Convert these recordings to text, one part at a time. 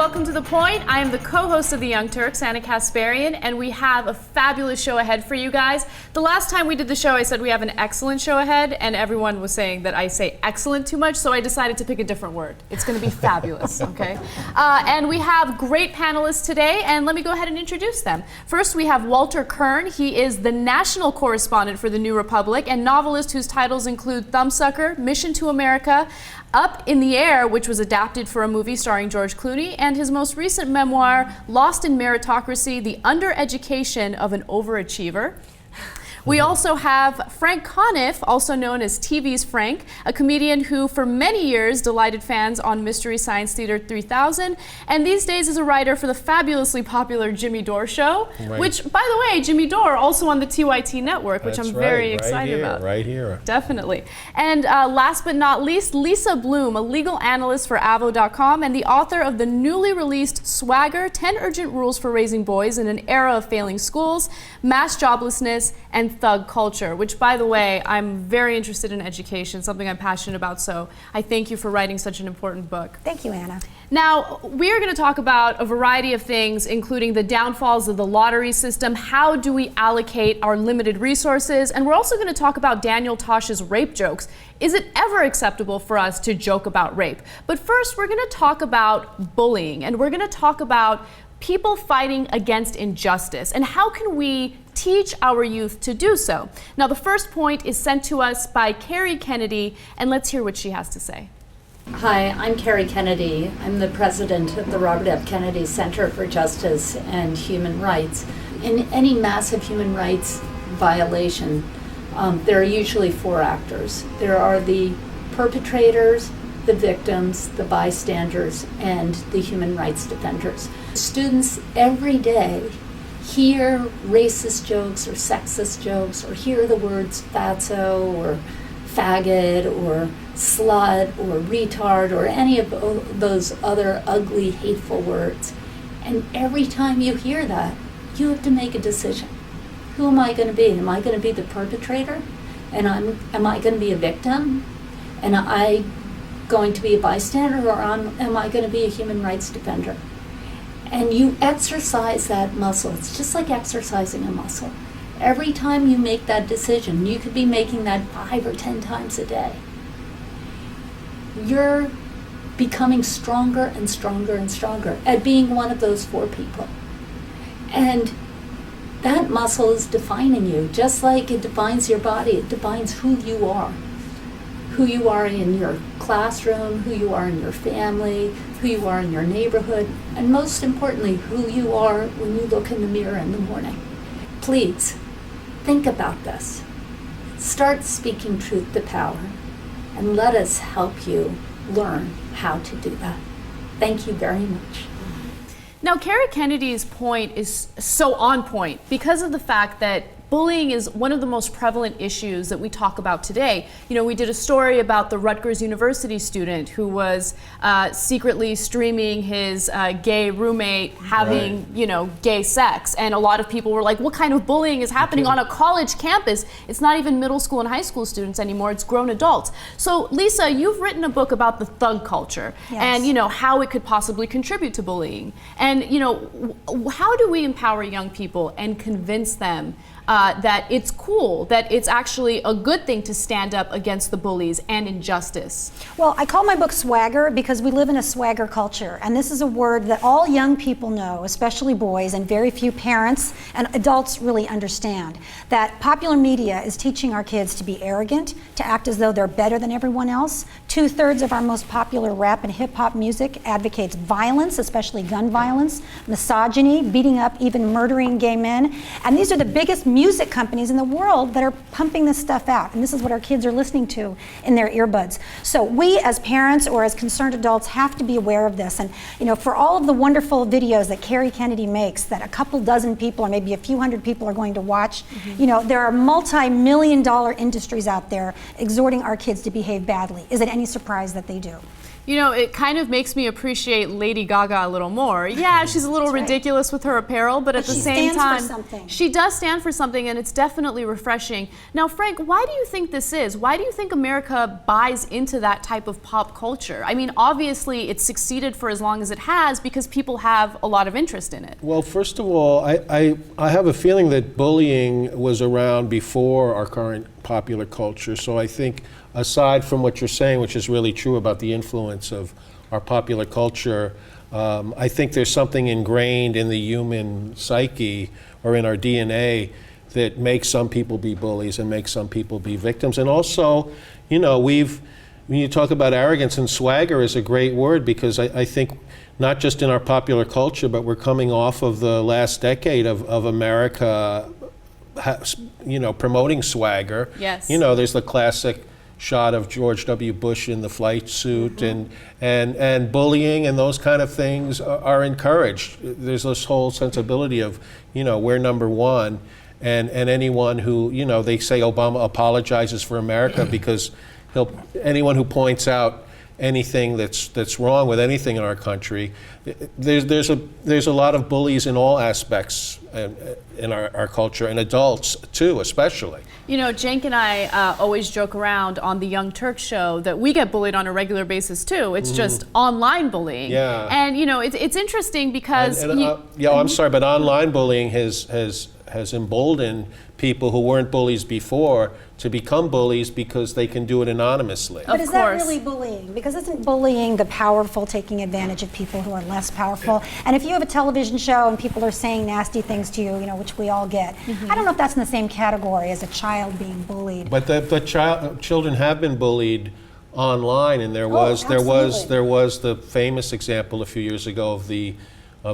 welcome to The Point. I am the co-host of the Young Turks, Anna Kasparian, and we have a fabulous show ahead for you guys. The last time we did the show, I said we have an excellent show ahead, and everyone was saying that I say excellent too much, so I decided to pick a different word. It's going to be fabulous, okay? And we have great panelists today, and let me go ahead and introduce them. First, we have Walter Kirn. He is the national correspondent for the New Republic and novelist whose titles include Thumbsucker, Mission to America, Up in the Air, which was adapted for a movie starring George Clooney, and his most recent memoir, Lost in Meritocracy, The Undereducation of an Overachiever. We also have Frank Conniff, also known as TV's Frank, a comedian who for many years delighted fans on Mystery Science Theater 3000, and these days is a writer for the fabulously popular Jimmy Dore Show, which, by the way, Jimmy Dore also on the TYT network, which I'm very excited about. Right here. Definitely. And last but not least, Lisa Bloom, a legal analyst for Avo.com and the author of the newly released Swagger, 10 Urgent Rules for Raising Boys in an Era of Failing Schools, Mass Joblessness, and Thug Culture, which, by the way, I'm very interested in education, something I'm passionate about, so I thank you for writing such an important book. Thank you, Anna. Now, we are going to talk about a variety of things, including the downfalls of the lottery system, how do we allocate our limited resources, and we're also going to talk about Daniel Tosh's rape jokes. Is it ever acceptable for us to joke about rape? But first, we're going to talk about bullying, and we're going to talk about people fighting against injustice, and how can we teach our youth to do so? Now, the first point is sent to us by Kerry Kennedy, and let's hear what she has to say. Hi, I'm Kerry Kennedy. I'm the president of the Robert F. Kennedy Center for Justice and Human Rights. In any massive human rights violation, there are usually four actors. There are the perpetrators, the victims, the bystanders, and the human rights defenders. Students every day hear racist jokes or sexist jokes, or hear the words fatso or faggot or slut or retard or any of those other ugly, hateful words. And every time you hear that, you have to make a decision. Who am I going to be? Am I going to be the perpetrator? And am I going to be a victim? And am I going to be a bystander, or am I going to be a human rights defender? And you exercise that muscle. It's just like exercising a muscle. Every time you make that decision, you could be making that 5 or 10 times a day. You're becoming stronger and stronger and stronger at being one of those four people. And that muscle is defining you, just like it defines your body. It defines who you are. Who you are in your classroom, who you are in your family, who you are in your neighborhood, and most importantly, who you are when you look in the mirror in the morning. Please, think about this. Start speaking truth to power, and let us help you learn how to do that. Thank you very much. Now, Kerry Kennedy's point is so on point because of the fact that bullying is one of the most prevalent issues that we talk about today. You know, we did a story about the Rutgers University student who was secretly streaming his gay roommate having, you know, gay sex. And a lot of people were like, what kind of bullying is happening on a college campus? It's not even middle school and high school students anymore, it's grown adults. So Lisa, you've written a book about the thug culture and, you know, how it could possibly contribute to bullying. And, you know, how do we empower young people and convince them that it's cool, that it's actually a good thing to stand up against the bullies and injustice? Well, I call my book Swagger because we live in a swagger culture, and this is a word that all young people know, especially boys, and very few parents and adults really understand. That popular media is teaching our kids to be arrogant, to act as though they're better than everyone else. 2/3 of our most popular rap and hip-hop music advocates violence, especially gun violence, misogyny, beating up, even murdering gay men. And these are the biggest music companies in the world that are pumping this stuff out, and this is what our kids are listening to in their earbuds. So we as parents or as concerned adults have to be aware of this. And you know, for all of the wonderful videos that Kerry Kennedy makes that a couple dozen people or maybe a few hundred people are going to watch, you know, there are multi-million-dollar industries out there exhorting our kids to behave badly. Is it any surprise that they do? You know, it kind of makes me appreciate Lady Gaga a little more. Yeah, she's a little ridiculous with her apparel, but at the same time, she stands for something. She does stand for something, and it's definitely refreshing. Now, Frank, why do you think this is? Why do you think America buys into that type of pop culture? I mean, obviously, it's succeeded for as long as it has because people have a lot of interest in it. Well, first of all, I have a feeling that bullying was around before our current popular culture, so I think aside from what you're saying, which is really true about the influence of our popular culture, I think there's something ingrained in the human psyche or in our DNA that makes some people be bullies and makes some people be victims. And also, you know, when you talk about arrogance, and swagger is a great word, because I think not just in our popular culture, but we're coming off of the last decade of America, you know, promoting swagger. Yes. You know, there's the classic shot of George W. Bush in the flight suit, and bullying and those kind of things are encouraged. There's this whole sensibility of, you know, we're number one, and anyone who, you know, they say Obama apologizes for America because anyone who points out anything that's wrong with anything in our country, there's a lot of bullies in all aspects in our culture, and adults too, especially. You know, Cenk and I always joke around on the Young Turks show that we get bullied on a regular basis too. It's just online bullying. Yeah. And you know, it's interesting because I'm sorry, but online bullying has emboldened people who weren't bullies before to become bullies because they can do it anonymously. But is that really bullying? Because isn't bullying the powerful taking advantage of people who are less powerful? And if you have a television show and people are saying nasty things to you, you know, which we all get, I don't know if that's in the same category as a child being bullied. But children have been bullied online, and there was the famous example a few years ago of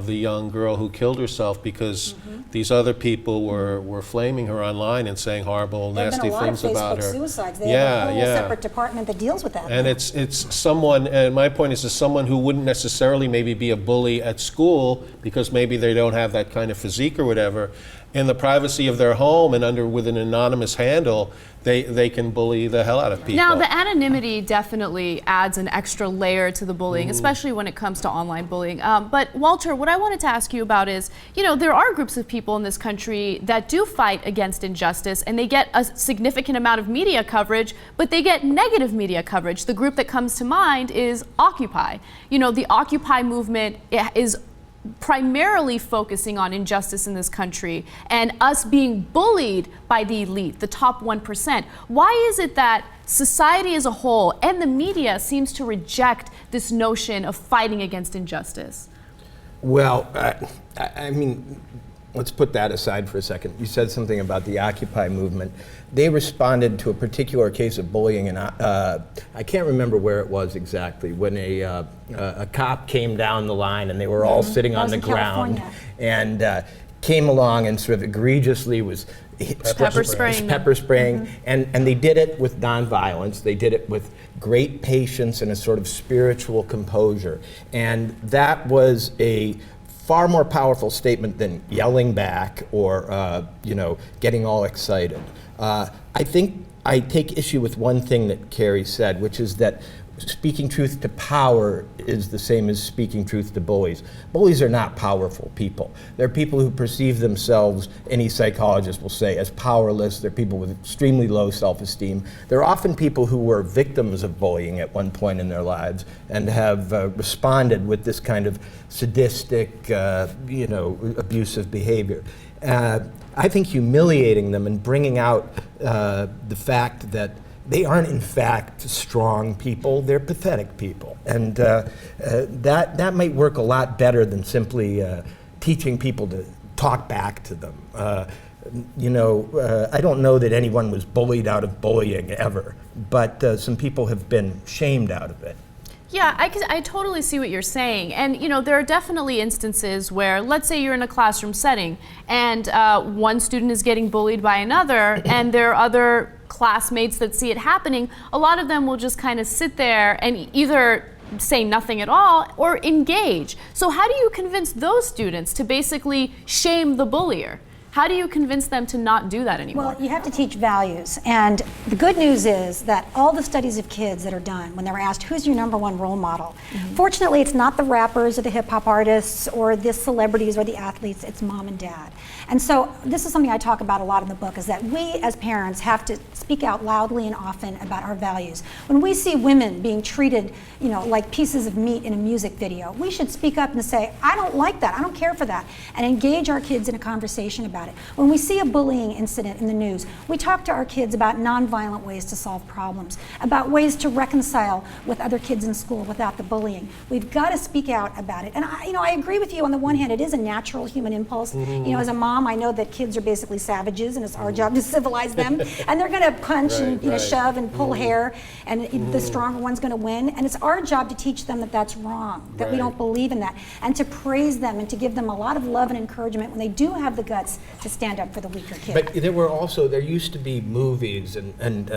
the young girl who killed herself because these other people were flaming her online and saying horrible, nasty things about her. There have been a lot of Facebook suicides. They have a whole separate department that deals with that. And it's someone, and my point is, someone who wouldn't necessarily maybe be a bully at school because maybe they don't have that kind of physique or whatever. In the privacy of their home and with an anonymous handle, they can bully the hell out of people. Now, the anonymity definitely adds an extra layer to the bullying, especially when it comes to online bullying. But Walter, what I wanted to ask you about is, you know, there are groups of people in this country that do fight against injustice, and they get a significant amount of media coverage, but they get negative media coverage. The group that comes to mind is Occupy. You know, the Occupy movement is primarily focusing on injustice in this country and us being bullied by the elite, the top 1%. Why is it that society as a whole and the media seems to reject this notion of fighting against injustice? Well, I mean, let's put that aside for a second. You said something about the Occupy movement. They responded to a particular case of bullying, and I can't remember where it was exactly, when a cop came down the line and they were all sitting on the ground and came along and sort of egregiously was pepper spraying, and they did it with nonviolence. They did it with great patience and a sort of spiritual composure, and that was a far more powerful statement than yelling back or getting all excited. I think I take issue with one thing that Kerry said, which is that speaking truth to power is the same as speaking truth to bullies. Bullies are not powerful people. They're people who perceive themselves, any psychologist will say, as powerless. They're people with extremely low self-esteem. They're often people who were victims of bullying at one point in their lives and have responded with this kind of sadistic, abusive behavior. I think humiliating them and bringing out the fact that they aren't in fact strong people, they're pathetic people. And that might work a lot better than simply teaching people to talk back to them. I don't know that anyone was bullied out of bullying ever, but some people have been shamed out of it. Yeah, I totally see what you're saying. And, you know, there are definitely instances where, let's say you're in a classroom setting and one student is getting bullied by another and there are other classmates that see it happening. A lot of them will just kind of sit there and either say nothing at all or engage. So how do you convince those students to basically shame the bullier? How do you convince them to not do that anymore? Well, you have to teach values. And the good news is that all the studies of kids that are done, when they're asked, who's your number one role model? Fortunately, it's not the rappers or the hip hop artists or the celebrities or the athletes, it's mom and dad. And so this is something I talk about a lot in the book, is that we as parents have to speak out loudly and often about our values. When we see women being treated, like pieces of meat in a music video, we should speak up and say, I don't like that, I don't care for that, and engage our kids in a conversation about it. When we see a bullying incident in the news, we talk to our kids about nonviolent ways to solve problems, about ways to reconcile with other kids in school without the bullying. We've got to speak out about it. And I agree with you on the one hand, it is a natural human impulse. As a mom, I know that kids are basically savages and it's our job to civilize them. And they're going to punch and shove and pull hair, and the stronger one's going to win. And it's our job to teach them that that's wrong, that we don't believe in that, and to praise them and to give them a lot of love and encouragement when they do have the guts to stand up for the weaker kid. But there used to be movies and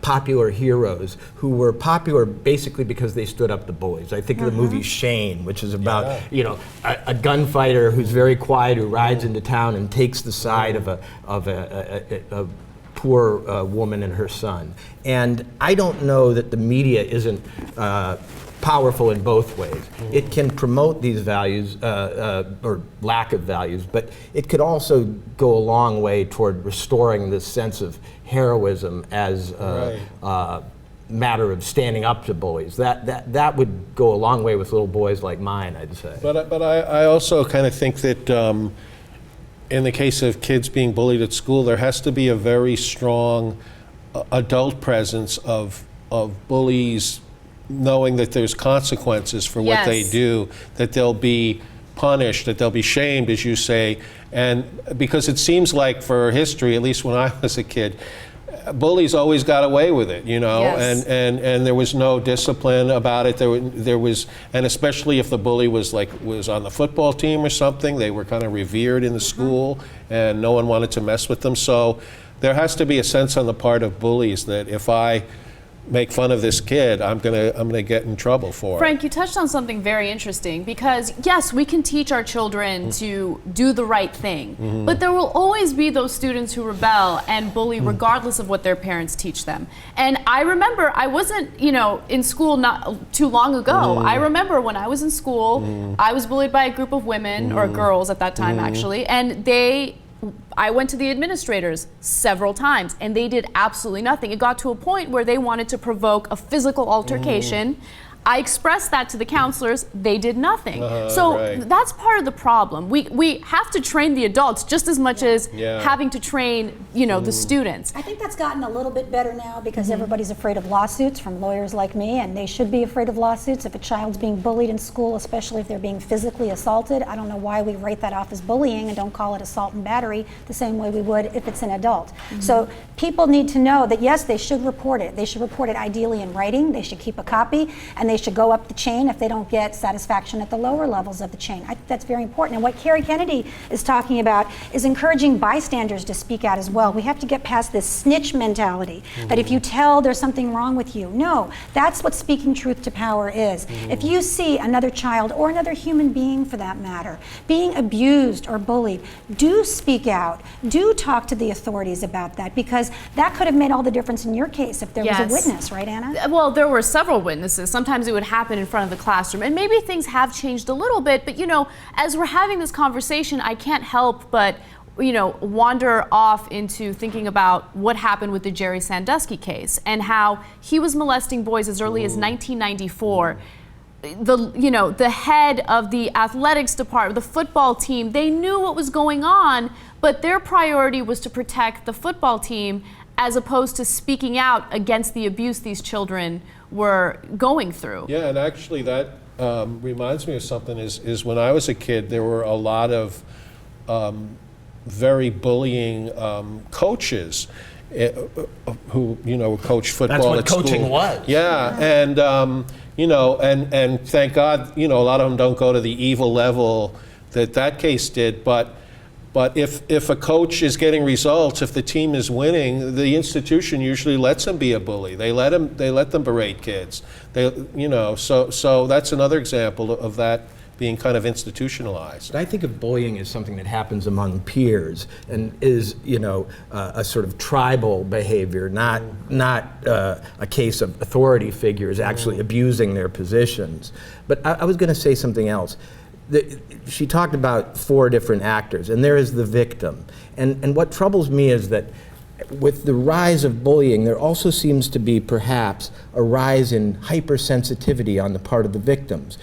popular heroes who were popular basically because they stood up to bullies. I think of the movie Shane, which is about a gunfighter who's very quiet, who rides into town and takes the side of a poor woman and her son. And I don't know that the media isn't powerful in both ways. It can promote these values, or lack of values, but it could also go a long way toward restoring this sense of heroism as a matter of standing up to bullies. That would go a long way with little boys like mine, I'd say. But I also kind of think that in the case of kids being bullied at school, there has to be a very strong adult presence of bullies knowing that there's consequences for what they do, that they'll be punished, that they'll be shamed, as you say. And because it seems like for history, at least when I was a kid, bullies always got away with it, and there was no discipline about it. There was, and especially if the bully was on the football team or something, they were kind of revered in the school, and no one wanted to mess with them. So there has to be a sense on the part of bullies that if I make fun of this kid, I'm gonna get in trouble for it. Frank, you touched on something very interesting, because yes, we can teach our children to do the right thing, but there will always be those students who rebel and bully regardless of what their parents teach them. And I remember, I wasn't in school not too long ago. I remember when I was in school, I was bullied by a group of women, or girls at that time actually, and I went to the administrators several times and they did absolutely nothing. It got to a point where they wanted to provoke a physical altercation. I expressed that to the counselors, they did nothing. So that's part of the problem. We have to train the adults just as much as having to train, the students. I think that's gotten a little bit better now because everybody's afraid of lawsuits from lawyers like me, and they should be afraid of lawsuits. If a child's being bullied in school, especially if they're being physically assaulted, I don't know why we write that off as bullying and don't call it assault and battery the same way we would if it's an adult. So people need to know that yes, they should report it. They should report it ideally in writing. They should keep a copy, and they should go up the chain if they don't get satisfaction at the lower levels of the chain. I think that's very important. And what Kerry Kennedy is talking about is encouraging bystanders to speak out as well. We have to get past this snitch mentality, that if you tell, there's something wrong with you. No, that's what speaking truth to power is. If you see another child, or another human being for that matter, being abused or bullied, do speak out. Do talk to the authorities about that, because that could have made all the difference in your case if there was a witness, right, Anna? Well, there were several witnesses. Sometimes it would happen in front of the classroom, and maybe things have changed a little bit, but as we're having this conversation, I can't help but wander off into thinking about what happened with the Jerry Sandusky case and how he was molesting boys as early as 1994. The head of the athletics department, the football team, they knew what was going on, but their priority was to protect the football team as opposed to speaking out against the abuse these children were going through. Yeah, and actually that reminds me of something, is when I was a kid, there were a lot of very bullying coaches who coach football. That's what at coaching school. was. Yeah, and and thank God, a lot of them don't go to the evil level that case did, but if a coach is getting results, if the team is winning, the institution usually lets them be a bully. They let them berate kids. So that's another example of that being kind of institutionalized. But I think of bullying as something that happens among peers and is, a sort of tribal behavior, not a case of authority figures actually abusing their positions. But I was going to say something else. She talked about 4 different actors, and there is the victim. And what troubles me is that with the rise of bullying, there also seems to be perhaps a rise in hypersensitivity on the part of the victims.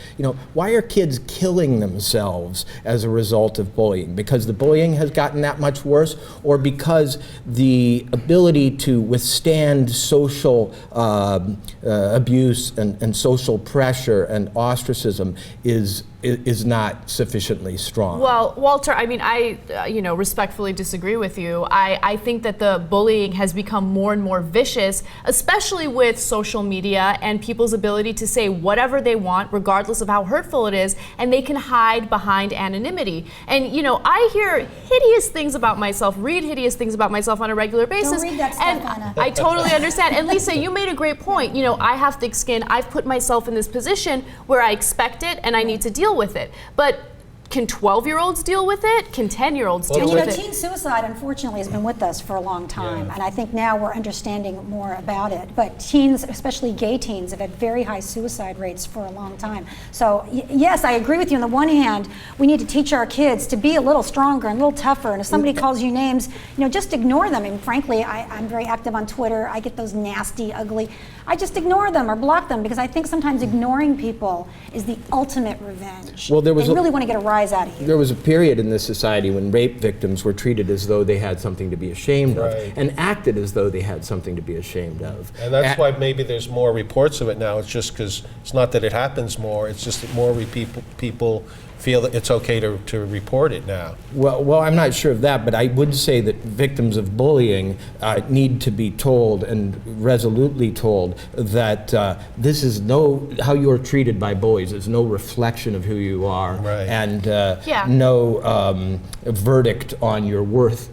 Why are kids killing themselves as a result of bullying? Because the bullying has gotten that much worse, or because the ability to withstand social abuse and social pressure and ostracism is not sufficiently strong? Well, Walter, I respectfully disagree with you. I think that the bullying has become more and more vicious, especially with social media and people's ability to say whatever they want, regardless of how hurtful it is, and they can hide behind anonymity. And, I hear hideous things about myself, read hideous things about myself on a regular basis. Don't read that stuff, and Anna. I totally understand. And Lisa, you made a great point. I have thick skin. I've put myself in this position where I expect it and I need to deal with it. But can 12-year-olds deal with it? Can 10-year-olds deal with it? Teen suicide, unfortunately, has been with us for a long time, Yeah. and I think now we're understanding more about it. But teens, especially gay teens, have had very high suicide rates for a long time. So yes, I agree with you. On the one hand, we need to teach our kids to be a little stronger and a little tougher, and if somebody calls you names, just ignore them. And frankly, I'm very active on Twitter. I get those nasty, ugly. I just ignore them or block them, because I think sometimes ignoring people is the ultimate revenge. Well, there was they really want to get a rise out of you. There was a period in this society when rape victims were treated as though they had something to be ashamed of, Right. and acted as though they had something to be ashamed of. And that's why maybe there's more reports of it now. It's just because it's not that it happens more, it's just that more people feel that it's okay to report it now. Well, I'm not sure of that, but I would say that victims of bullying need to be told, and resolutely told, that this is how you are treated by bullies is no reflection of who you are, Right. and Yeah. no verdict on your worth.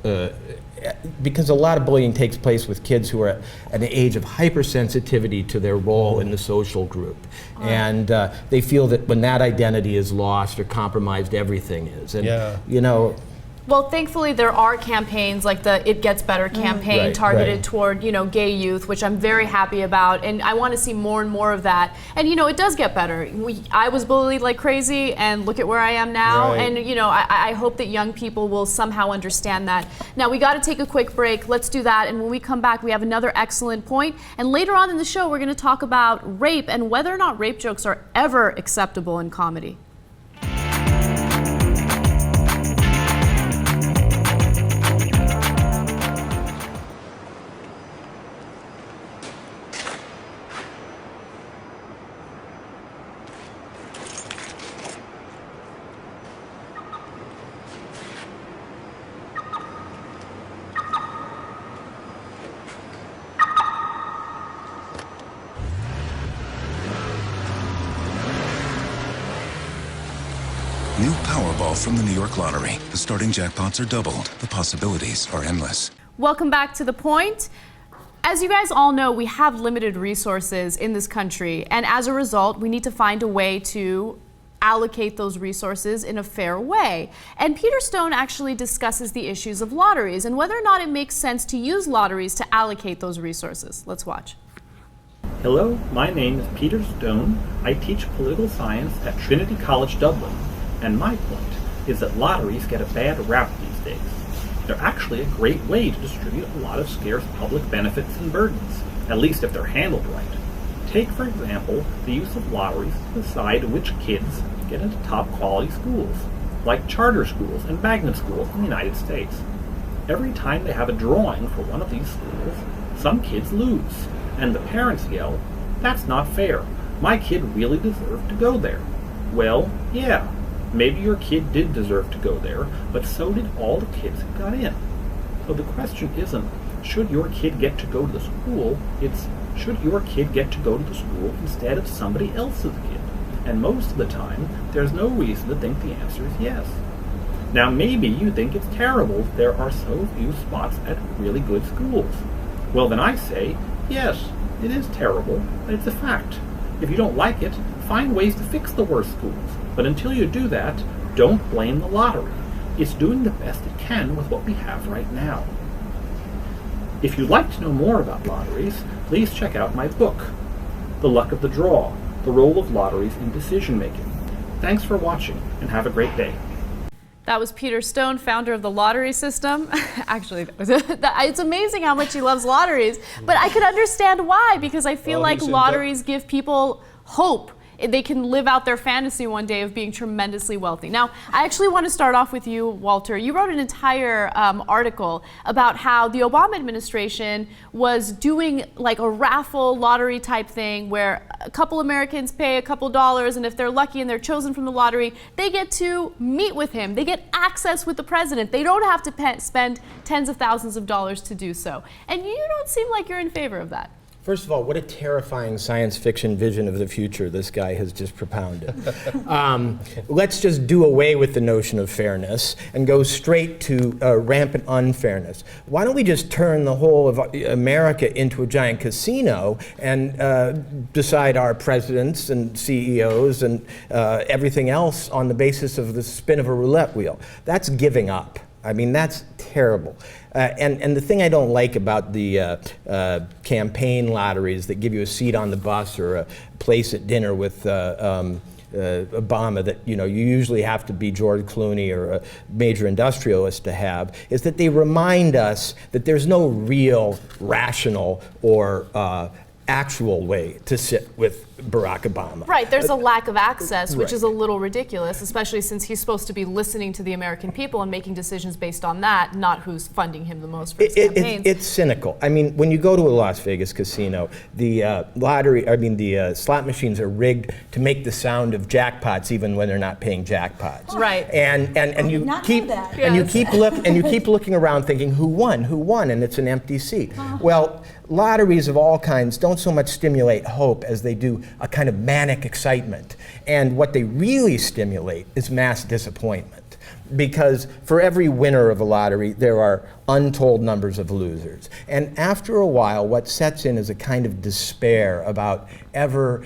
Because a lot of bullying takes place with kids who are at an age of hypersensitivity to their role in the social group. And they feel that when that identity is lost or compromised, everything is. And, Yeah. Well, thankfully, there are campaigns like the It Gets Better campaign Right, targeted right. toward, gay youth, which I'm very happy about. And I want to see more and more of that. And, it does get better. I was bullied like crazy, and look at where I am now. Right. And, I hope that young people will somehow understand that. Now, we got to take a quick break. Let's do that. And when we come back, we have another excellent point. And later on in the show, we're going to talk about rape and whether or not rape jokes are ever acceptable in comedy. New Powerball from the New York Lottery. The starting jackpots are doubled. The possibilities are endless. Welcome back to The Point. As you guys all know, we have limited resources in this country, and as a result, we need to find a way to allocate those resources in a fair way. And Peter Stone actually discusses the issues of lotteries and whether or not it makes sense to use lotteries to allocate those resources. Let's watch. Hello, my name is Peter Stone. I teach political science at Trinity College Dublin, and my point is that lotteries get a bad rap these days. They're actually a great way to distribute a lot of scarce public benefits and burdens, at least if they're handled right. Take, for example, the use of lotteries to decide which kids get into top quality schools, like charter schools and magnet schools in the United States. Every time they have a drawing for one of these schools, some kids lose, and the parents yell, "That's not fair. My kid really deserved to go there." Well, yeah, maybe your kid did deserve to go there, but so did all the kids who got in. So the question isn't, should your kid get to go to the school? It's, should your kid get to go to the school instead of somebody else's kid? And most of the time, there's no reason to think the answer is yes. Now maybe you think it's terrible that there are so few spots at really good schools. Well then I say, yes, it is terrible, but it's a fact. If you don't like it, find ways to fix the worst schools. But until you do that, don't blame the lottery. It's doing the best it can with what we have right now. If you'd like to know more about lotteries, please check out my book, The Luck of the Draw, The Role of Lotteries in Decision Making. Thanks for watching, and have a great day. That was Peter Stone, founder of the lottery system. Actually, it's amazing how much he loves lotteries, but I could understand why, because I feel like lotteries give people hope. They can live out their fantasy one day of being tremendously wealthy. Now, I actually want to start off with you, Walter. You wrote an entire article about how the Obama administration was doing like a raffle lottery type thing where a couple Americans pay a couple dollars, and if they're lucky and they're chosen from the lottery, they get to meet with him. They get access with the president. They don't have to spend tens of thousands of dollars to do so. And you don't seem like you're in favor of that. First of all, what a terrifying science fiction vision of the future this guy has just propounded. Let's just do away with the notion of fairness and go straight to rampant unfairness. Why don't we just turn the whole of America into a giant casino and decide our presidents and CEOs and everything else on the basis of the spin of a roulette wheel? That's giving up. I mean, that's terrible. And the thing I don't like about the campaign lotteries that give you a seat on the bus or a place at dinner with Obama that you usually have to be George Clooney or a major industrialist to have, is that they remind us that there's no real rational or actual way to sit with Barack Obama. Right, there's a lack of access, which is a little ridiculous, especially since he's supposed to be listening to the American people and making decisions based on that, not who's funding him the most for his campaigns. It's cynical. I mean, when you go to a Las Vegas casino, the the slot machines are rigged to make the sound of jackpots even when they're not paying jackpots. Right. And you keep looking around thinking, who won, and it's an empty seat. Well, lotteries of all kinds don't so much stimulate hope as they do a kind of manic excitement. And what they really stimulate is mass disappointment. Because for every winner of a lottery, there are untold numbers of losers. And after a while, what sets in is a kind of despair about ever,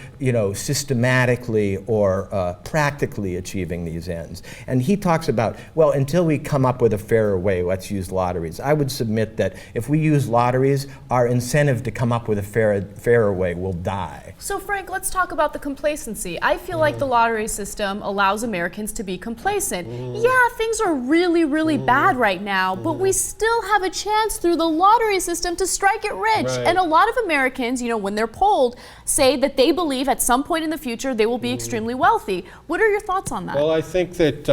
systematically or practically achieving these ends. And he talks about, well, until we come up with a fairer way, let's use lotteries. I would submit that if we use lotteries, our incentive to come up with a fairer way will die. So Frank, let's talk about the complacency. I feel like the lottery system allows Americans to be complacent. Yeah, things are really, really bad right now, but we still have a chance through the lottery system to strike it rich. Right. And a lot of Americans, when they're polled, say that they believe at some point in the future they will be extremely wealthy. What are your thoughts on that? Well, I think that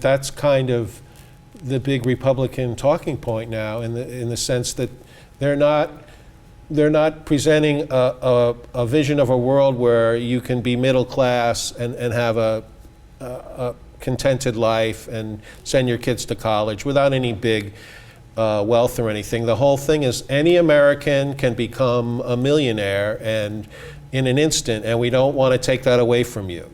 that's kind of the big Republican talking point now, in the sense that they're not presenting a vision of a world where you can be middle class and have a contented life and send your kids to college without any big wealth or anything. The whole thing is any American can become a millionaire and in an instant, and we don't want to take that away from you.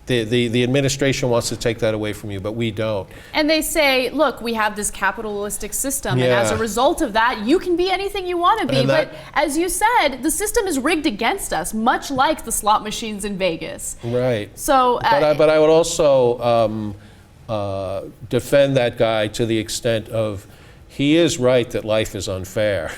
The administration wants to take that away from you, but we don't. And they say, look, we have this capitalistic system, and as a result of that, you can be anything you want to be. But as you said, the system is rigged against us, much like the slot machines in Vegas. Right. So, but I would also defend that guy to the extent of, he is right that life is unfair,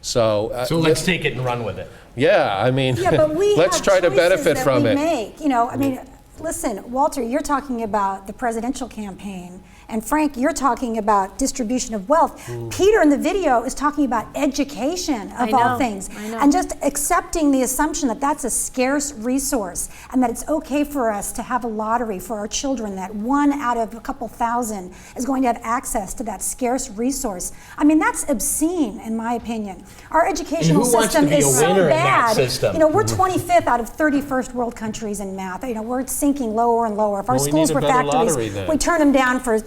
So let's take it and run with it. Yeah, I mean, but we let's have try to benefit choices from that it. we make. Listen, Walter, you're talking about the presidential campaign, and Frank, you're talking about distribution of wealth. Peter in the video is talking about education of all things, and just accepting the assumption that that's a scarce resource, and that it's okay for us to have a lottery for our children, that 1 out of a couple thousand is going to have access to that scarce resource. I mean, that's obscene, in my opinion. Our educational system is so bad. We're 25th out of 31st world countries in math. We're sinking lower and lower. If our schools were factories, we turn them down for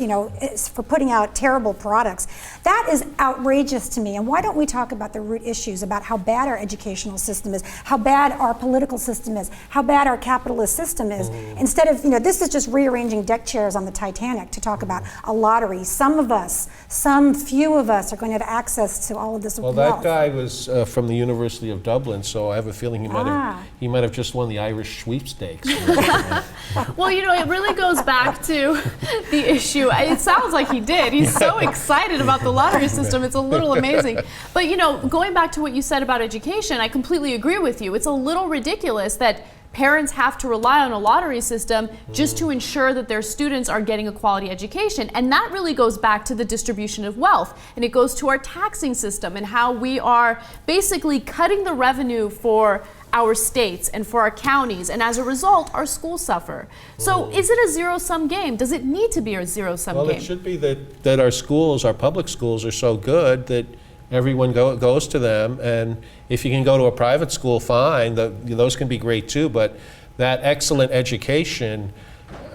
for putting out terrible products. That is outrageous to me. And why don't we talk about the root issues, about how bad our educational system is, how bad our political system is, how bad our capitalist system is, instead of, this is just rearranging deck chairs on the Titanic to talk about a lottery. Some few of us are going to have access to all of this wealth. Well, that guy was from the University of Dublin, so I have a feeling he might have just won the Irish sweepstakes. Well, it really goes back to the issue. It sounds like he did. He's so excited about the lottery system. It's a little amazing. But, going back to what you said about education, I completely agree with you. It's a little ridiculous that parents have to rely on a lottery system just to ensure that their students are getting a quality education. And that really goes back to the distribution of wealth. And it goes to our taxing system and how we are basically cutting the revenue for our states and for our counties, and as a result, our schools suffer. So is it a zero-sum game? Does it need to be a zero-sum game? Well, it should be that our schools, our public schools, are so good that everyone goes to them, and if you can go to a private school, fine, those can be great too, but that excellent education,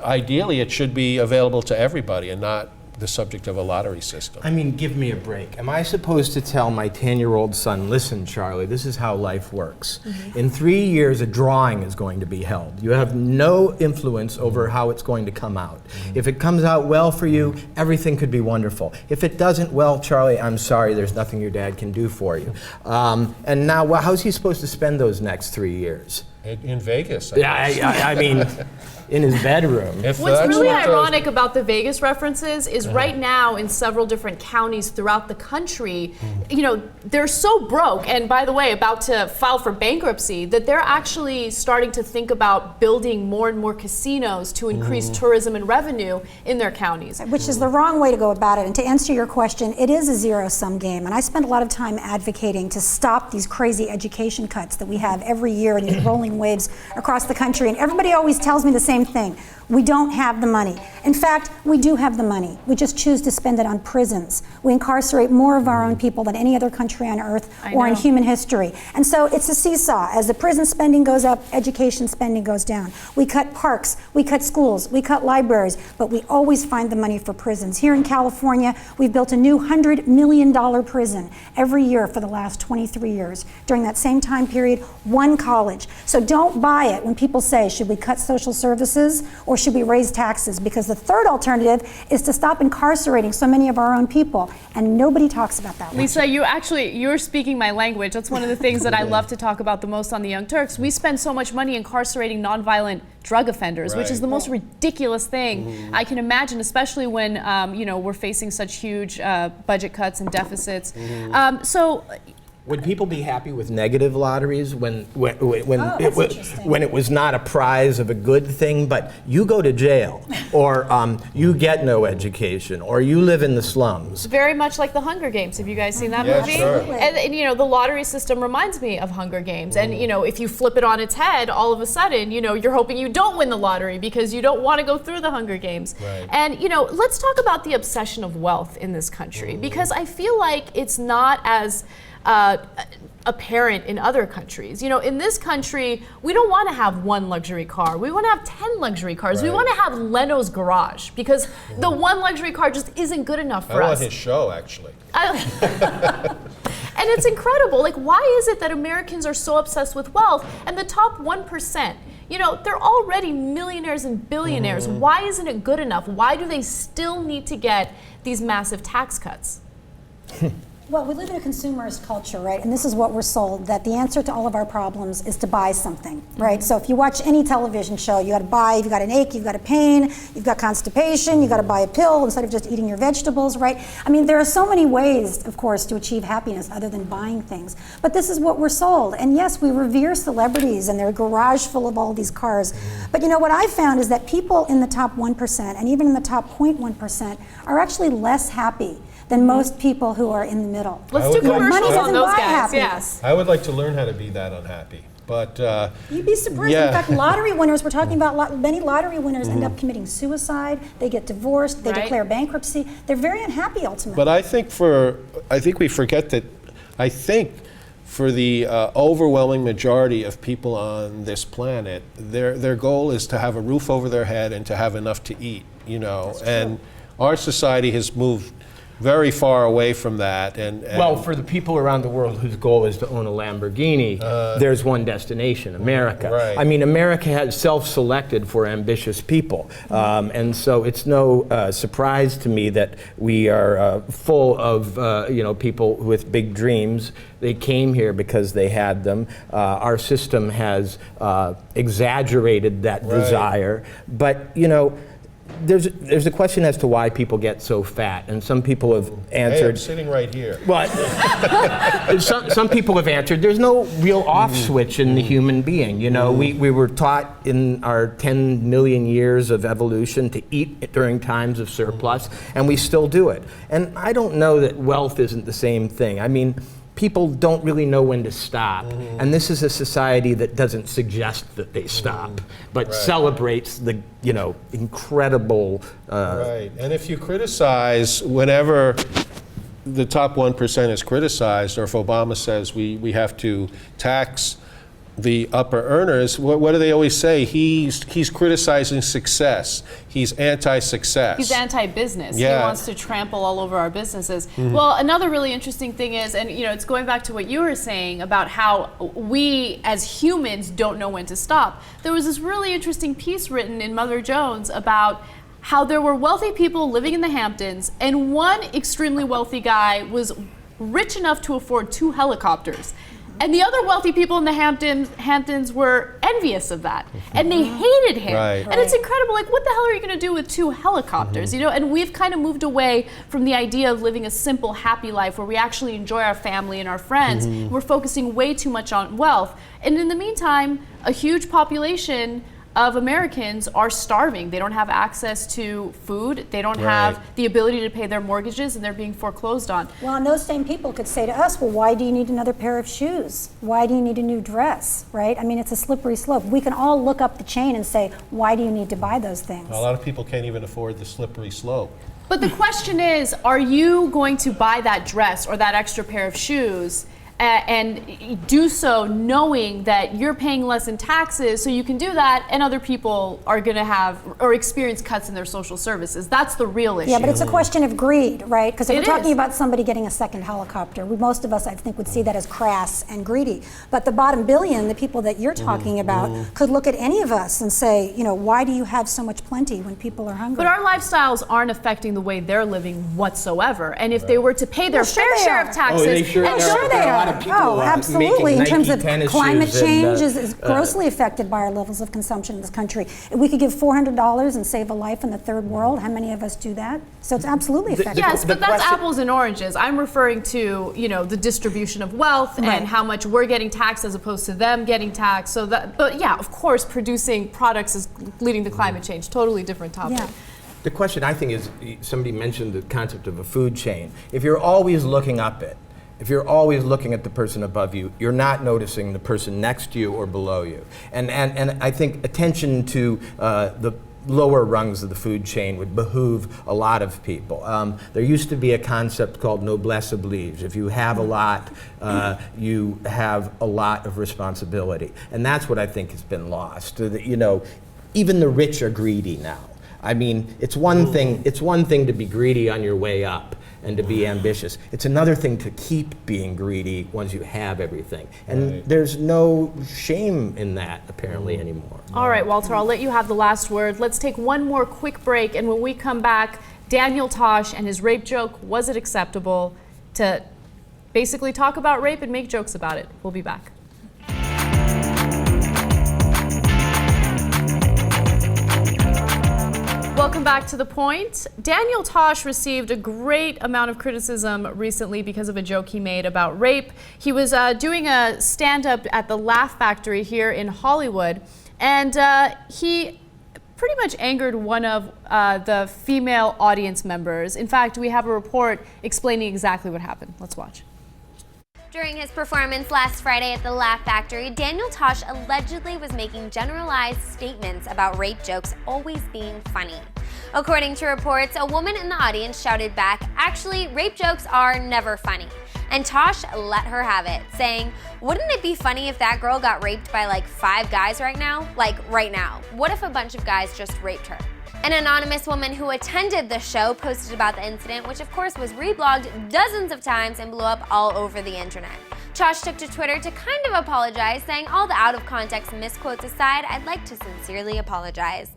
ideally it should be available to everybody and not the subject of a lottery system. I mean, give me a break. Am I supposed to tell my 10-year-old son, listen, Charlie, this is how life works. In 3 years, a drawing is going to be held. You have no influence over how it's going to come out. If it comes out well for you, everything could be wonderful. If it doesn't, well, Charlie, I'm sorry, there's nothing your dad can do for you. And now, well, how's he supposed to spend those next 3 years? In Vegas. I mean, in his bedroom. What's really ironic about the Vegas references is right now in several different counties throughout the country, they're so broke, and by the way, about to file for bankruptcy, that they're actually starting to think about building more and more casinos to increase tourism and revenue in their counties. Which is the wrong way to go about it. And to answer your question, it is a zero-sum game. And I spend a lot of time advocating to stop these crazy education cuts that we have every year in these rolling waves across the country. And everybody always tells me the same thing. We don't have the money. In fact, we do have the money. We just choose to spend it on prisons. We incarcerate more of our own people than any other country on earth or in human history. And so it's a seesaw. As the prison spending goes up, education spending goes down. We cut parks, we cut schools, we cut libraries, but we always find the money for prisons. Here in California, we've built a new $100 million prison every year for the last 23 years. During that same time period, one college. So don't buy it when people say, should we cut social services or should we raise taxes? Because the third alternative is to stop incarcerating so many of our own people, and nobody talks about that. Lisa, you're speaking my language. That's one of the things that I love to talk about the most on the Young Turks. We spend so much money incarcerating nonviolent drug offenders, which is the most ridiculous thing I can imagine, especially when we're facing such huge budget cuts and deficits. Would people be happy with negative lotteries when it was not a prize of a good thing, but you go to jail, or you get no education, or you live in the slums? Very much like the Hunger Games. Have you guys seen that Yeah, movie? sure. And the lottery system reminds me of Hunger Games. And if you flip it on its head, all of a sudden, you're hoping you don't win the lottery because you don't want to go through the Hunger Games. Right. And let's talk about the obsession of wealth in this country, because I feel like it's not as apparent in other countries. In this country, we don't want to have one luxury car. We want to have 10 luxury cars. We want to have Leno's garage because the one luxury car just isn't good enough for us. I want his show, actually. And it's incredible. Like, why is it that Americans are so obsessed with wealth and the top 1%? They're already millionaires and billionaires. Why isn't it good enough? Why do they still need to get these massive tax cuts? Well, we live in a consumerist culture, right? And this is what we're sold, that the answer to all of our problems is to buy something, right? So if you watch any television show, you got to buy, you've got an ache, you've got a pain, you've got constipation, you got to buy a pill instead of just eating your vegetables, right? I mean, there are so many ways, of course, to achieve happiness other than buying things. But this is what we're sold. And yes, we revere celebrities and their garage full of all these cars. But what I found is that people in the top 1% and even in the top 0.1% are actually less happy than most people who are in the middle. Let's do Money commercials doesn't on those buy guys. happiness. Yes. I would like to learn how to be that unhappy. But you'd be surprised. Yeah. In fact, lottery winners, we're talking about many lottery winners end up committing suicide, they get divorced, they declare bankruptcy. They're very unhappy ultimately. But I think we forget that, I think for the overwhelming majority of people on this planet, their goal is to have a roof over their head and to have enough to eat, and our society has moved very far away from that. And Well, for the people around the world whose goal is to own a Lamborghini, there's one destination, America. Right. I mean, America has self-selected for ambitious people. And so it's no surprise to me that we are full of people with big dreams. They came here because they had them. Our system has exaggerated that desire. But, there's a question as to why people get so fat, and some people have answered. Hey, I'm sitting right here. Well, some people have answered. There's no real off switch in the human being. We were taught in our 10 million years of evolution to eat during times of surplus, and we still do it. And I don't know that wealth isn't the same thing. I mean, people don't really know when to stop. And this is a society that doesn't suggest that they stop, but celebrates the, incredible. Right. And if you criticize, whenever the top 1% is criticized, or if Obama says we have to tax the upper earners, what do they always say? He's criticizing success. He's anti-success. He's anti-business. Yeah. He wants to trample all over our businesses. Well, another really interesting thing is, and it's going back to what you were saying about how we as humans don't know when to stop. There was this really interesting piece written in Mother Jones about how there were wealthy people living in the Hamptons, and one extremely wealthy guy was rich enough to afford 2 helicopters. And the other wealthy people in the Hamptons were envious of that, and they hated him. Right. And it's incredible. Like, what the hell are you going to do with 2 helicopters? And we've kind of moved away from the idea of living a simple, happy life where we actually enjoy our family and our friends. We're focusing way too much on wealth. And in the meantime, a huge population of Americans are starving. They don't have access to food. They don't have the ability to pay their mortgages, and they're being foreclosed on. Well, and those same people could say to us, well, why do you need another pair of shoes? Why do you need a new dress, right? I mean, it's a slippery slope. We can all look up the chain and say, why do you need to buy those things? A lot of people can't even afford the slippery slope. But the question is, are you going to buy that dress or that extra pair of shoes and do so knowing that you're paying less in taxes, so you can do that, and other people are going to have or experience cuts in their social services? That's the real issue. Yeah, but it's a question of greed, right? Because if It we're talking is. about somebody getting a second helicopter, most of us, I think, would see that as crass and greedy. But the bottom billion, the people that you're talking about, could look at any of us and say, why do you have so much plenty when people are hungry? But our lifestyles aren't affecting the way they're living whatsoever. And if they were to pay their Well, sure fair they share are. of taxes, they sure and are. Sure they There are a lot are. of people, Oh, absolutely. making In terms Nike of tennis climate shoes change and, is grossly affected by our levels of consumption in this country. If we could give $400 and save a life in the third world, how many of us do that? So it's absolutely affected. yes, but that's question- apples and oranges. I'm referring to, the distribution of wealth Right. and how much we're getting taxed as opposed to them getting taxed. So but yeah, of course, producing products is leading to climate change. Totally different topic. Yeah. The question, I think, is somebody mentioned the concept of a food chain. If you're always looking up it, if you're always looking at the person above you, you're not noticing the person next to you or below you. And I think attention to the lower rungs of the food chain would behoove a lot of people. There used to be a concept called noblesse oblige. If you have a lot, you have a lot of responsibility. And that's what I think has been lost. Even the rich are greedy now. I mean, it's one thing to be greedy on your way up and to be ambitious. It's another thing to keep being greedy once you have everything. And there's no shame in that, apparently, anymore. All right, Walter, I'll let you have the last word. Let's take one more quick break, and when we come back, Daniel Tosh and his rape joke, was it acceptable, to basically talk about rape and make jokes about it. We'll be back. Welcome back to The Point. Daniel Tosh received a great amount of criticism recently because of a joke he made about rape. He was doing a stand-up at the Laugh Factory here in Hollywood, and he pretty much angered one of the female audience members. In fact, we have a report explaining exactly what happened. Let's watch. During his performance last Friday at the Laugh Factory, Daniel Tosh allegedly was making generalized statements about rape jokes always being funny. According to reports, a woman in the audience shouted back, "Actually, rape jokes are never funny." And Tosh let her have it, saying, "Wouldn't it be funny if that girl got raped by like 5 guys right now? Like right now. What if a bunch of guys just raped her?" An anonymous woman who attended the show posted about the incident, which of course was reblogged dozens of times and blew up all over the internet. Tosh took to Twitter to kind of apologize, saying, "All the out-of-context misquotes aside, I'd like to sincerely apologize."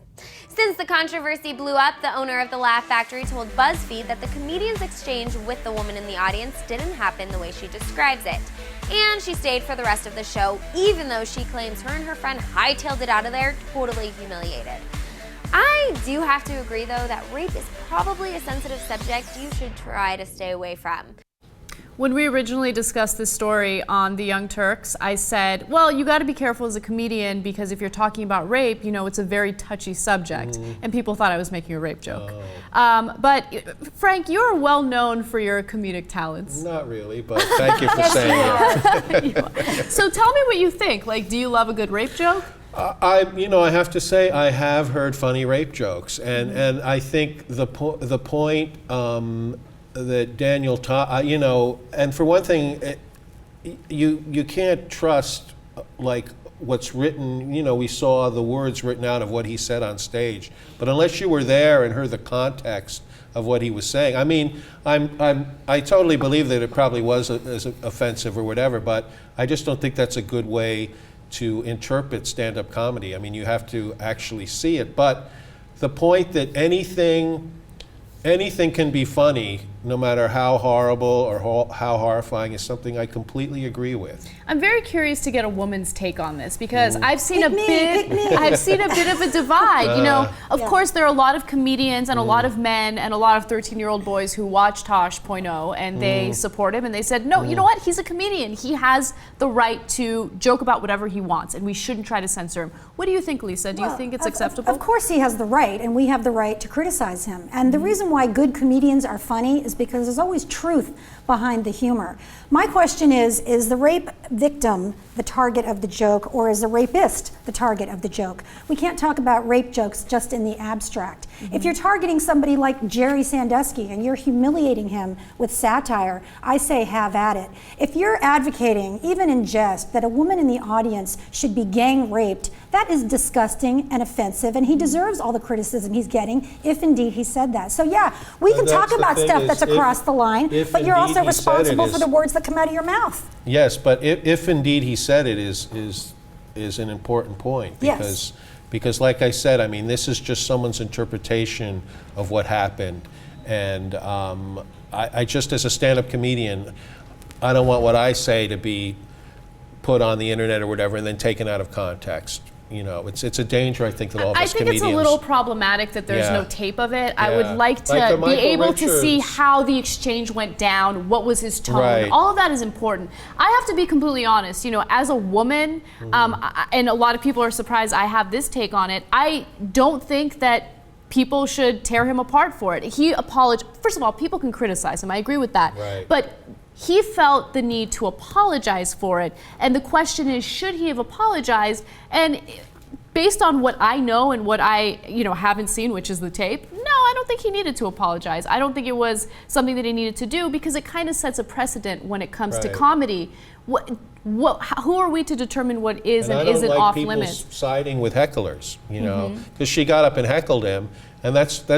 Since the controversy blew up, the owner of the Laugh Factory told BuzzFeed that the comedian's exchange with the woman in the audience didn't happen the way she describes it. And she stayed for the rest of the show, even though she claims her and her friend hightailed it out of there, totally humiliated. I do have to agree, though, that rape is probably a sensitive subject you should try to stay away from. When we originally discussed this story on The Young Turks, I said, well, you got to be careful as a comedian because if you're talking about rape, you know, it's a very touchy subject. And people thought I was making a rape joke. But Frank, you're well known for your comedic talents. Not really, but thank you for saying that. So tell me what you think. Like, do you love a good rape joke? I have to say I have heard funny rape jokes, and I think the point that Daniel Tosh, and for one thing, you can't trust like what's written. We saw the words written out of what he said on stage, but unless you were there and heard the context of what he was saying, I mean, I totally believe that it probably was as offensive or whatever, but I just don't think that's a good way to interpret stand-up comedy. I mean, you have to actually see it. But the point that anything can be funny, no matter how horrible or how horrifying, is something I completely agree with. I'm very curious to get a woman's take on this because I've seen a bit of a divide. Of course, there are a lot of comedians and a lot of men and a lot of 13-year-old boys who watch Tosh.0 and they support him and they said, no, you know what? He's a comedian. He has the right to joke about whatever he wants and we shouldn't try to censor him. What do you think, Lisa? Do you think it's acceptable? Of course he has the right, and we have the right to criticize him. And the reason why good comedians are funny is because there's always truth behind the humor. My question is the rape victim the target of the joke, or is the rapist the target of the joke? We can't talk about rape jokes just in the abstract. If you're targeting somebody like Jerry Sandusky and you're humiliating him with satire, I say have at it. If you're advocating, even in jest, that a woman in the audience should be gang raped, that is disgusting and offensive, and he deserves all the criticism he's getting if indeed he said that. So yeah, we can talk about stuff that's across the line, but you're also responsible for the words that come out of your mouth. Yes, but if indeed he said it is an important point, because like I said, I mean, this is just someone's interpretation of what happened, and I just, as a stand-up comedian, I don't want what I say to be put on the internet or whatever and then taken out of context. It's a danger, I think, that all of us comedians... I think it's a little problematic that there's no tape of it. I would like to be able to see how the exchange went down, what was his tone. Right. All of that is important. I have to be completely honest. As a woman, and a lot of people are surprised I have this take on it, I don't think that people should tear him apart for it. He apologized. First of all, people can criticize him. I agree with that. Right. But he felt the need to apologize for it. And the question is, should he have apologized? And based on what I know and what I haven't seen, which is the tape, no, I don't think he needed to apologize. I don't think it was something that he needed to do because it kind of sets a precedent when it comes to comedy. Who are we to determine what is and isn't off limits? I don't like people siding with hecklers, because she got up and heckled him, and that's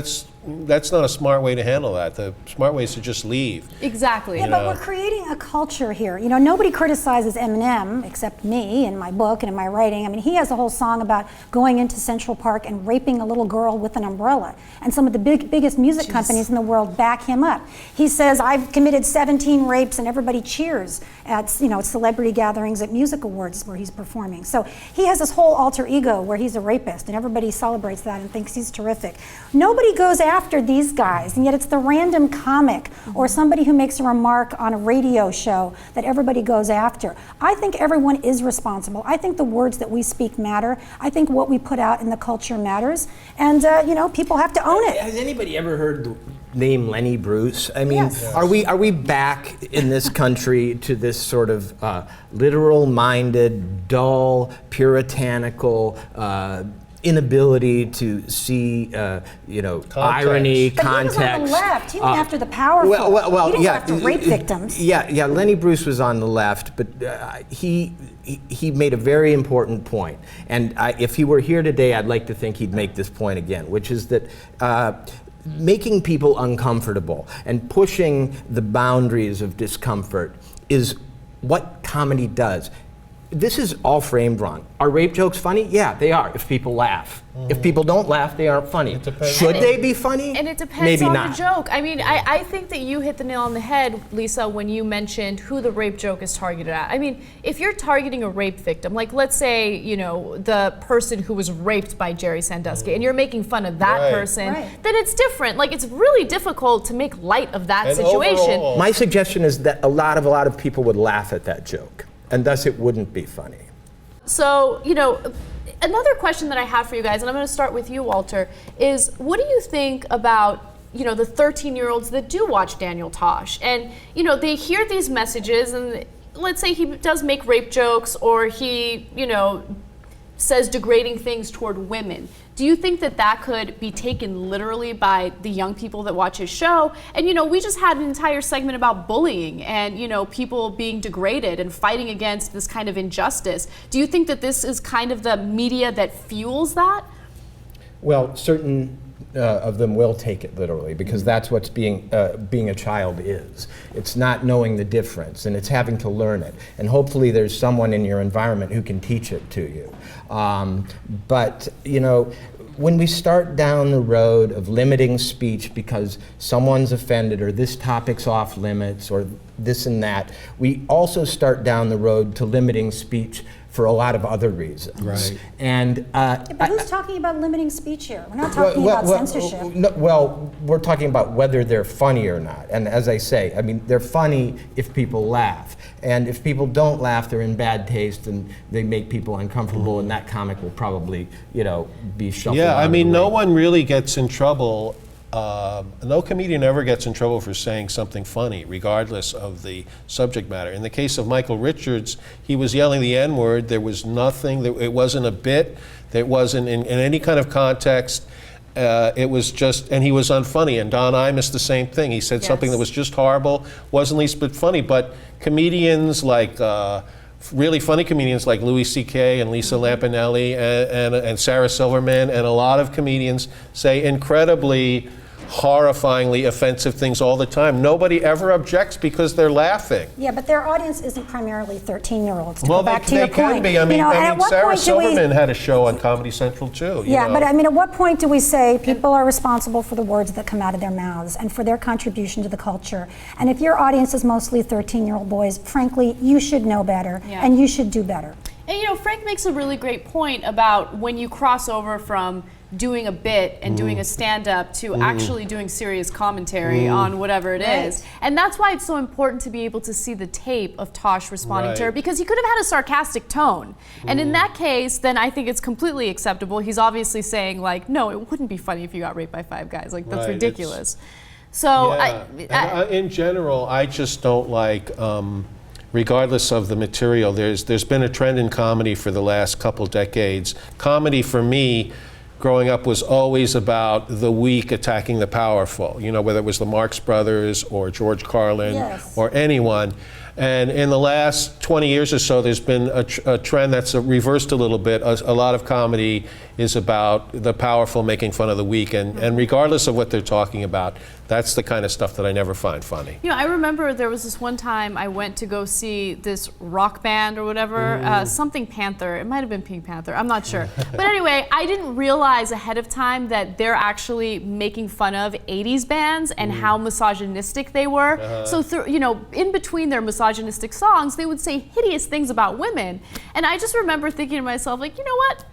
not a smart way to handle that. The smart way is to just leave. Exactly. Yeah, but we're creating a culture here. Nobody criticizes Eminem except me in my book and in my writing. I mean, he has a whole song about going into Central Park and raping a little girl with an umbrella. And some of the biggest music companies in the world back him up. He says, I've committed 17 rapes, and everybody cheers at celebrity gatherings at music awards where he's performing. So he has this whole alter ego where he's a rapist, and everybody celebrates that and thinks he's terrific. Nobody goes after these guys, and yet it's the random comic or somebody who makes a remark on a radio show that everybody goes after. I think everyone is responsible. I think the words that we speak matter. I think what we put out in the culture matters, and people have to own it. Has anybody ever heard the name Lenny Bruce? I mean, Yes. are we back in this country to this sort of literal-minded, dull, puritanical, inability to see, irony, But context. he was on the left. He went after the powerful. Well, he didn't yeah, go after rape victims. Yeah. Lenny Bruce was on the left, but he made a very important point. And if he were here today, I'd like to think he'd make this point again, which is that making people uncomfortable and pushing the boundaries of discomfort is what comedy does. This is all framed wrong. Are rape jokes funny? Yeah, they are, if people laugh. If people don't laugh, they aren't funny. Should they be funny? And it depends Maybe on not. the joke. I mean, I think that you hit the nail on the head, Lisa, when you mentioned who the rape joke is targeted at. I mean, if you're targeting a rape victim, like let's say, the person who was raped by Jerry Sandusky, and you're making fun of that person, then it's different. Like, it's really difficult to make light of that situation. Overall, My suggestion is that a lot of people would laugh at that joke, and thus it wouldn't be funny. So, another question that I have for you guys, and I'm going to start with you, Walter, is what do you think about, the 13-year-olds that do watch Daniel Tosh? And, they hear these messages, and let's say he does make rape jokes, or he, says degrading things toward women. Do you think that that could be taken literally by the young people that watch his show? And we just had an entire segment about bullying and people being degraded and fighting against this kind of injustice. Do you think that this is kind of the media that fuels that? Well, certain of them will take it literally, because that's what's being a child is. It's not knowing the difference, and it's having to learn it. And hopefully there's someone in your environment who can teach it to you. But when we start down the road of limiting speech because someone's offended, or this topic's off limits, or this and that, we also start down the road to limiting speech for a lot of other reasons. Right. And But who's talking about limiting speech here? We're not talking about censorship. We're talking about whether they're funny or not. And as I say, I mean, they're funny if people laugh. And if people don't laugh, they're in bad taste and they make people uncomfortable, and that comic will probably, be shuffled Yeah, out I of mean, the no way. one really gets in trouble. No comedian ever gets in trouble for saying something funny, regardless of the subject matter. In the case of Michael Richards, he was yelling the N-word. There was nothing, it wasn't a bit, it wasn't in any kind of context. It was just, and he was unfunny. And Don Imus, the same thing. He said something that was just horrible, wasn't least bit funny. But comedians like, really funny comedians like Louis C.K. and Lisa Lampanelli and Sarah Silverman, and a lot of comedians say incredibly horrifyingly offensive things all the time. Nobody ever objects because they're laughing. Yeah, but their audience isn't primarily 13-year-olds. To Well, go back to they your can point. be. I mean, at what Sarah point do we- Silverman had a show on Comedy Central too. Yeah, but I mean, at what point do we say people are responsible for the words that come out of their mouths and for their contribution to the culture? And if your audience is mostly 13-year-old boys, frankly, you should know better, and you should do better. And Frank makes a really great point about when you cross over from doing a bit and doing a stand-up to actually doing serious commentary on whatever it is. And that's why it's so important to be able to see the tape of Tosh responding to her, because he could have had a sarcastic tone. And in that case, then I think it's completely acceptable. He's obviously saying, like, no, it wouldn't be funny if you got raped by 5 guys. Like, that's ridiculous. So in general, I just don't like, regardless of the material, there's been a trend in comedy for the last couple decades. Comedy, for me, growing up, was always about the weak attacking the powerful, whether it was the Marx Brothers or George Carlin or anyone. And in the last 20 years or so, there's been a trend that's reversed a little bit. A lot of comedy is about the powerful making fun of the weak. And regardless of what they're talking about, that's the kind of stuff that I never find funny. I remember there was this one time I went to go see this rock band or whatever, something Panther. It might have been Pink Panther. I'm not sure. But anyway, I didn't realize ahead of time that they're actually making fun of 80s bands and how misogynistic they were. So, in between their misogynistic songs, they would say hideous things about women. And I just remember thinking to myself, like, you know what?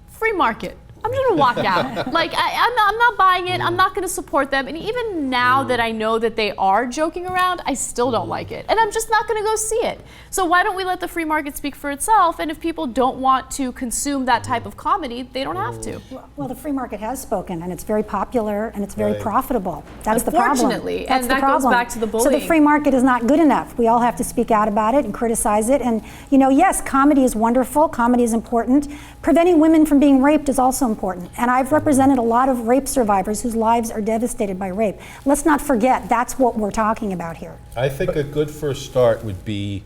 Free market. I'm just gonna walk out. Like, I'm not buying it. I'm not gonna support them. And even now that I know that they are joking around, I still don't like it. And I'm just not gonna go see it. So why don't we let the free market speak for itself? And if people don't want to consume that type of comedy, they don't have to. Well, the free market has spoken, and it's very popular, and it's very profitable. That's the problem. Unfortunately, That's and the that problem. goes back to the So bullying. the free market is not good enough. We all have to speak out about it and criticize it. And, yes, comedy is wonderful. Comedy is important. Preventing women from being raped is also important. important. And I've represented a lot of rape survivors whose lives are devastated by rape. Let's not forget that's what we're talking about here. I think a good first start would be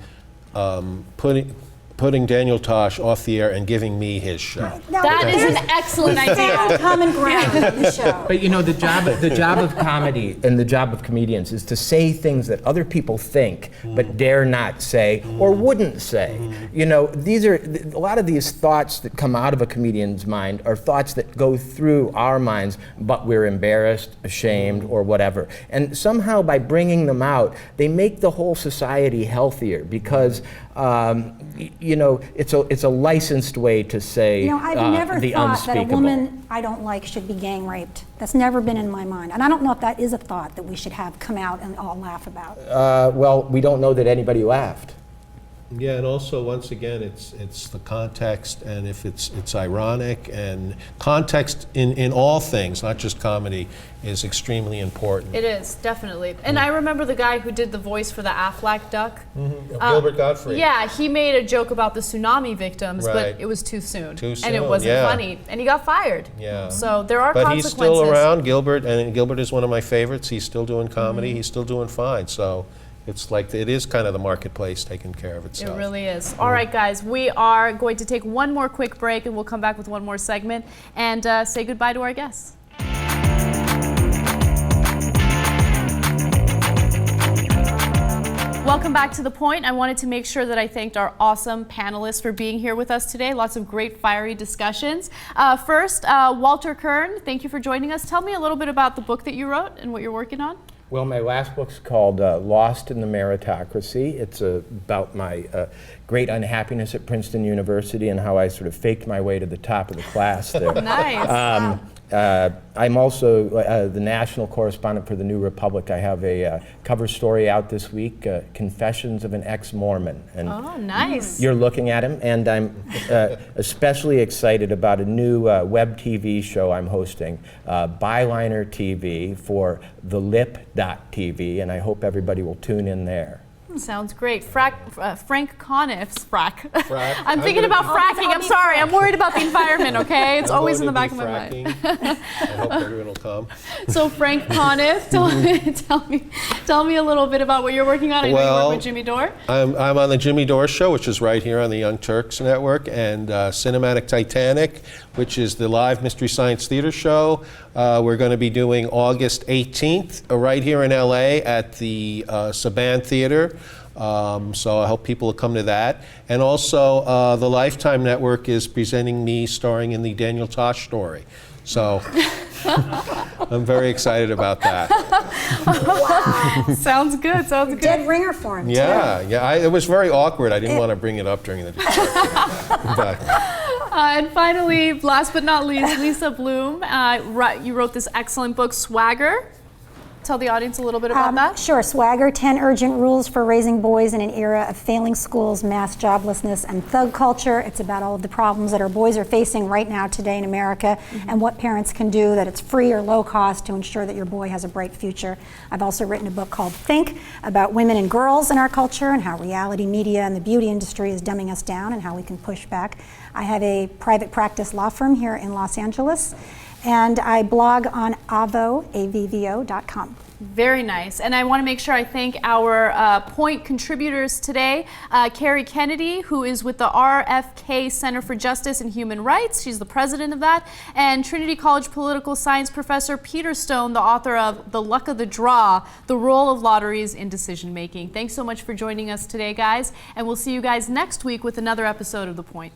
putting Daniel Tosh off the air and giving me his show. That is an excellent idea. Common ground on the show. But you know, the job of comedy and the job of comedians is to say things that other people think but dare not say or wouldn't say. You know, these are a lot of these thoughts that come out of a comedian's mind are thoughts that go through our minds, but we're embarrassed, ashamed, or whatever. And somehow by bringing them out, they make the whole society healthier because you know, it's a licensed way to say You know, I've never the thought that a unspeakable. woman I don't like should be gang raped. That's never been in my mind. And I don't know if that is a thought that we should have come out and all laugh about. Well, we don't know that anybody laughed. Yeah, and also once again, it's the context, and if it's ironic, and context in all things, not just comedy, is extremely important. It is, definitely. And I remember the guy who did the voice for the Aflac duck. Gilbert Gottfried. Yeah, he made a joke about the tsunami victims, Right. but it was too soon. Too And it soon, wasn't yeah. funny. And he got fired. Yeah. So there are But consequences. he's still around, Gilbert, and Gilbert is one of my favorites. He's still doing comedy. He's still doing fine. So it's like it is kind of the marketplace taking care of It itself. really is. All right, guys, we are going to take one more quick break, and we'll come back with one more segment and say goodbye to our guests. Welcome back to The Point. I wanted to make sure that I thanked our awesome panelists for being here with us today. Lots of great fiery discussions. First, Walter Kirn, thank you for joining us. Tell me a little bit about the book that you wrote and what you're working on. Well, my last book's called Lost in the Meritocracy. It's about my great unhappiness at Princeton University and how I sort of faked my way to the top of the class there. Nice. I'm also the national correspondent for the New Republic. I have a cover story out this week, Confessions of an Ex-Mormon. And Oh, nice. you're looking at him, and I'm especially excited about a new web TV show I'm hosting, Byliner TV for thelip.tv, and I hope everybody will tune in there. Sounds great. Frank Conniff's frack. Frack. I'm thinking about fracking. I'm sorry. I'm worried about the environment, okay? It's I'm always in going the to back of be my mind. fracking. I hope everyone will come. So Frank Conniff, tell me a little bit about what you're working on. I know you Well, work with Jimmy Dore. I'm on the Jimmy Dore Show, which is right here on the Young Turks Network, and Cinematic Titanic, which is the live Mystery Science Theater show. We're going to be doing August 18th right here in LA at the Saban Theater. So I hope people will come to that. And also, the Lifetime Network is presenting me starring in the Daniel Tosh story. So I'm very excited about that. Sounds good. Sounds good. Dead ringer for him, Yeah, it was very awkward. I didn't want to bring it up during the discussion. But And finally, last but not least, Lisa Bloom. You wrote this excellent book, Swagger. Tell the audience a little bit about that. Sure. Swagger, 10 Urgent Rules for Raising Boys in an Era of Failing Schools, Mass Joblessness, and Thug Culture. It's about all of the problems that our boys are facing right now today in America and what parents can do, that it's free or low cost to ensure that your boy has a bright future. I've also written a book called Think, about women and girls in our culture and how reality media and the beauty industry is dumbing us down and how we can push back. I have a private practice law firm here in Los Angeles, and I blog on avvo.com. Very nice. And I want to make sure I thank our Point contributors today. Kerry Kennedy, who is with the RFK Center for Justice and Human Rights. She's the president of that. And Trinity College political science professor Peter Stone, the author of The Luck of the Draw, The Role of Lotteries in Decision Making. Thanks so much for joining us today, guys. And we'll see you guys next week with another episode of The Point.